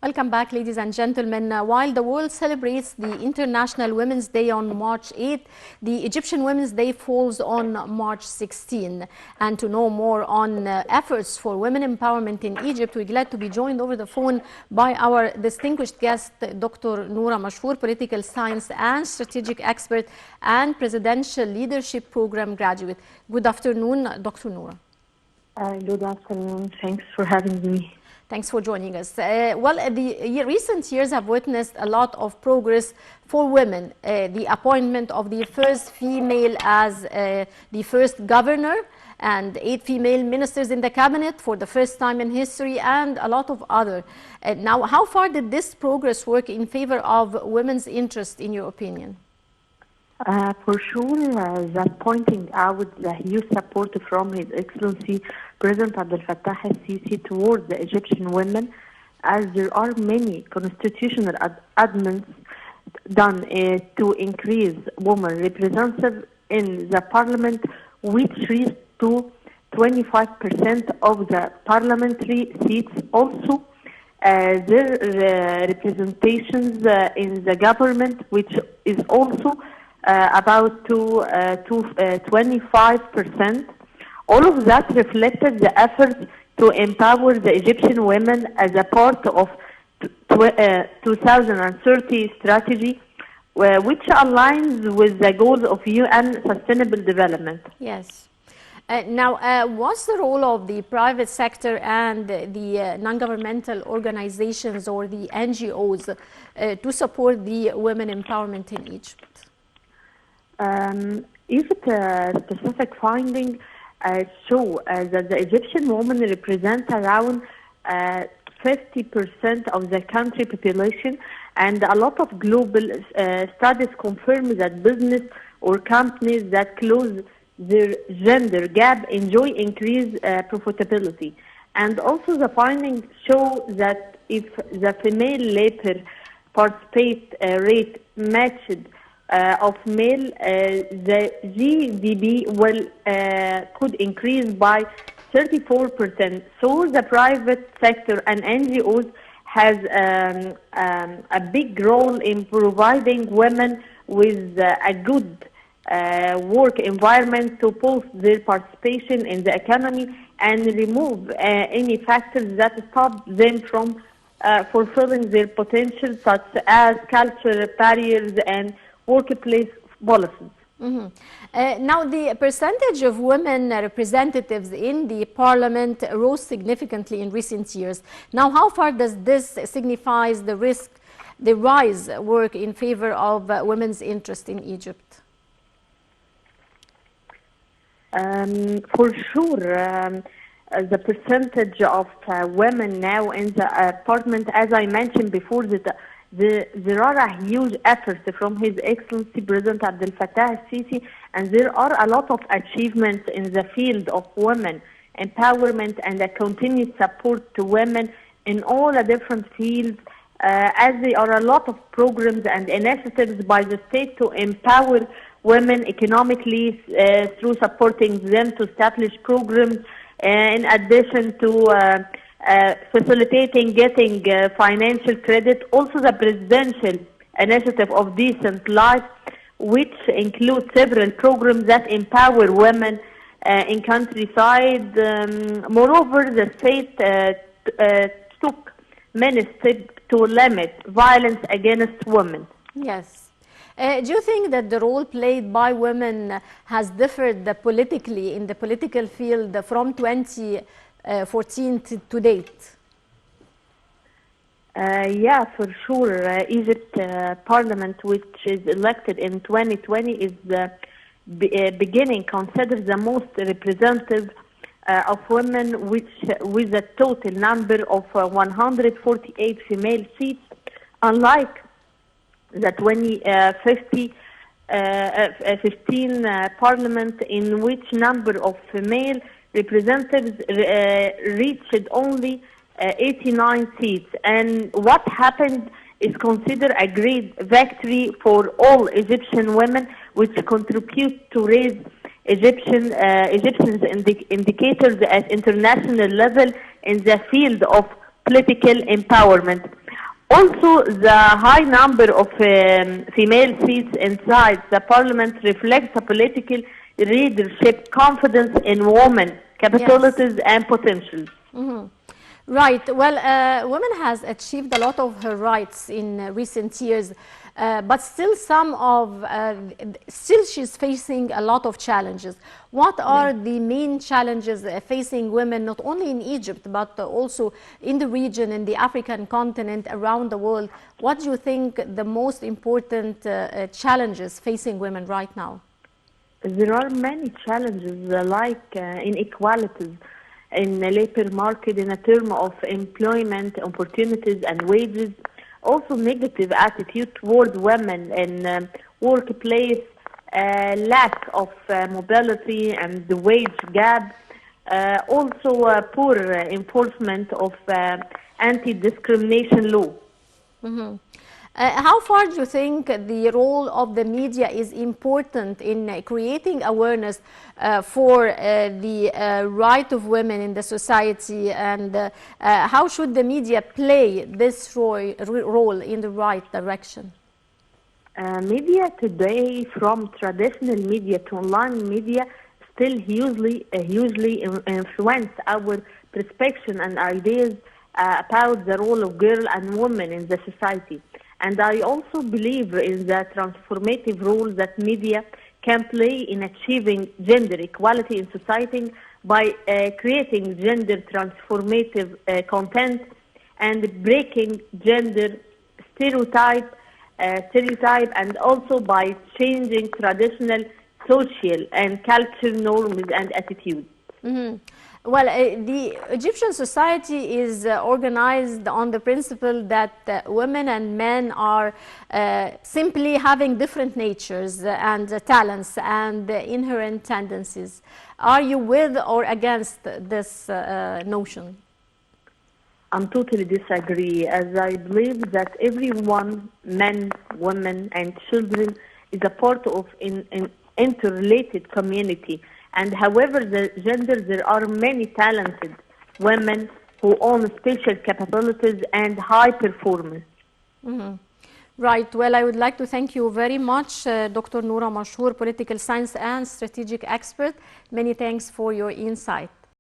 Welcome back, ladies and gentlemen. While the world celebrates the International Women's Day on March 8th, the Egyptian Women's Day falls on March 16. And to know more on efforts for women empowerment in Egypt, we're glad to be joined over the phone by our distinguished guest, Dr. Nora Mashour, political science and strategic expert and presidential leadership program graduate. Good afternoon, Dr. Nora. Good afternoon. Thanks for having me. Thanks for joining us. The recent years have witnessed a lot of progress for women. The appointment of the first female as the first governor and 8 female ministers in the cabinet for the first time in history, and a lot of other. Now, how far did this progress work in favor of women's interest, in your opinion? For sure, that pointing out the huge support from His Excellency President Abdel Fattah al-Sisi towards the Egyptian women, as there are many constitutional amendments done to increase women representatives in the parliament, which reached to 25% of the parliamentary seats. Also, their representations in the government, which is also about to 25%. All of that reflected the effort to empower the Egyptian women as a part of 2030 strategy, which aligns with the goals of UN Sustainable Development. Yes. Now, what's the role of the private sector and the non-governmental organizations or the NGOs to support the women empowerment in Egypt? Egypt specific finding show that the Egyptian women represent around 50% of the country population, and a lot of global studies confirm that business or companies that close their gender gap enjoy increased profitability. And also the findings show that if the female labor participate rate matched of male, the GDP will could increase by 34%. So the private sector and NGOs has a big role in providing women with a good work environment to boost their participation in the economy and remove any factors that stop them from fulfilling their potential, such as cultural barriers and workplace policies. Mm-hmm. Now, the percentage of women representatives in the parliament rose significantly in recent years. Now, how far does this signify the rise work in favor of women's interest in Egypt? For sure, the percentage of women now in the parliament, as I mentioned before, that there are a huge effort from His Excellency President Abdel Fattah al-Sisi, and there are a lot of achievements in the field of women empowerment and a continued support to women in all the different fields, as there are a lot of programs and initiatives by the state to empower women economically through supporting them to establish programs, in addition to facilitating getting financial credit. Also the presidential initiative of Decent Life, which includes several programs that empower women in countryside. Moreover, the state took many steps to limit violence against women. Yes. Do you think that the role played by women has differed politically in the political field from 2014 to date? Yeah, for sure. Egypt Parliament, which is elected in 2020, is beginning considered the most representative of women, which with a total number of 148 female seats, unlike the 2015 Parliament, in which number of female representatives reached only 89 seats. And what happened is considered a great victory for all Egyptian women, which contribute to raise Egyptians' indicators at international level in the field of political empowerment. Also, the high number of female seats inside the parliament reflects a political leadership, confidence in women, capabilities, and potential. Right. Well, women has achieved a lot of her rights in recent years, but still still she's facing a lot of challenges. What are the main challenges facing women, not only in Egypt, but also in the region, in the African continent, around the world? What do you think the most important challenges facing women right now? There are many challenges like inequalities in the labor market in a term of employment opportunities and wages, also negative attitude toward women in workplace, lack of mobility and the wage gap, also poor enforcement of anti-discrimination law. How far do you think the role of the media is important in creating awareness for the right of women in the society, and how should the media play this role in the right direction? Media today, from traditional media to online media, still hugely influence our perception and ideas about the role of girl and women in the society. And I also believe in the transformative role that media can play in achieving gender equality in society by creating gender transformative content and breaking gender stereotype, and also by changing traditional social and cultural norms and attitudes. Well, the Egyptian society is organized on the principle that women and men are simply having different natures and talents and inherent tendencies. Are you with or against this notion? I'm totally disagree, as I believe that everyone, men, women, and children, is a part of an interrelated community. And however the gender, there are many talented women who own special capabilities and high performance. Right. Well, I would like to thank you very much, Dr. Nora Mashour, political science and strategic expert. Many thanks for your insight.